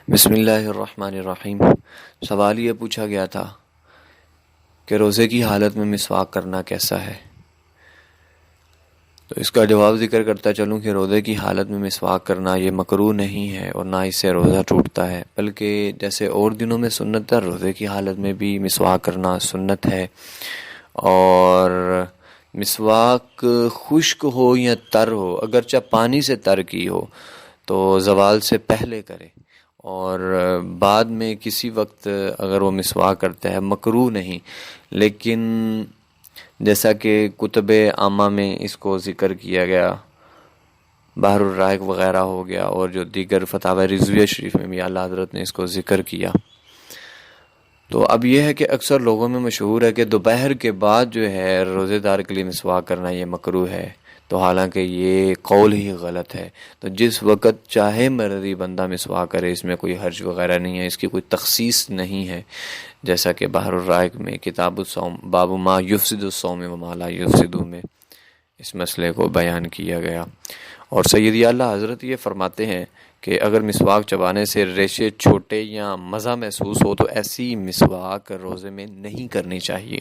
بسم اللہ الرحمن الرحیم۔ سوال یہ پوچھا گیا تھا کہ روزے کی حالت میں مسواک کرنا کیسا ہے، تو اس کا جواب ذکر کرتا چلوں کہ روزے کی حالت میں مسواک کرنا یہ مکروہ نہیں ہے اور نہ اس سے روزہ ٹوٹتا ہے، بلکہ جیسے اور دنوں میں سنت ہے روزے کی حالت میں بھی مسواک کرنا سنت ہے۔ اور مسواک خشک ہو یا تر ہو، اگرچہ پانی سے تر کی ہو تو زوال سے پہلے کرے، اور بعد میں کسی وقت اگر وہ مسواک کرتا ہے مکروہ نہیں، لیکن جیسا کہ کتب عامہ میں اس کو ذکر کیا گیا، بحر الرائق وغیرہ ہو گیا، اور جو دیگر فتاوی رضویہ شریف میں بھی اعلیٰ حضرت نے اس کو ذکر کیا۔ تو اب یہ ہے کہ اکثر لوگوں میں مشہور ہے کہ دوپہر کے بعد جو ہے روزے دار کے لیے مسواک کرنا یہ مکروہ ہے، تو حالانکہ یہ قول ہی غلط ہے۔ تو جس وقت چاہے مرضی بندہ مسواک کرے، اس میں کوئی حرج وغیرہ نہیں ہے، اس کی کوئی تخصیص نہیں ہے، جیسا کہ بحر الرائق میں کتاب الصوم باب ما یفسد الصوم و ما لا یفسد میں اس مسئلے کو بیان کیا گیا۔ اور سیدی اعلیٰ حضرت یہ فرماتے ہیں کہ اگر مسواک چبانے سے ریشے چھوٹے یا مزہ محسوس ہو تو ایسی مسواک روزے میں نہیں کرنی چاہیے۔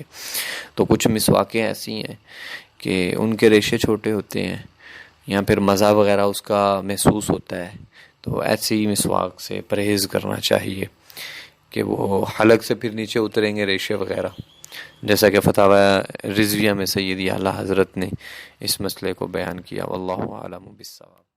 تو کچھ مسواکیں ایسی ہیں کہ ان کے ریشے چھوٹے ہوتے ہیں یا پھر مزہ وغیرہ اس کا محسوس ہوتا ہے، تو ایسی مسواک سے پرہیز کرنا چاہیے کہ وہ حلق سے پھر نیچے اتریں گے ریشے وغیرہ، جیسا کہ فتاوی رضویہ میں سیدی اعلیٰ حضرت نے اس مسئلے کو بیان کیا۔ واللہ اعلم بالصواب۔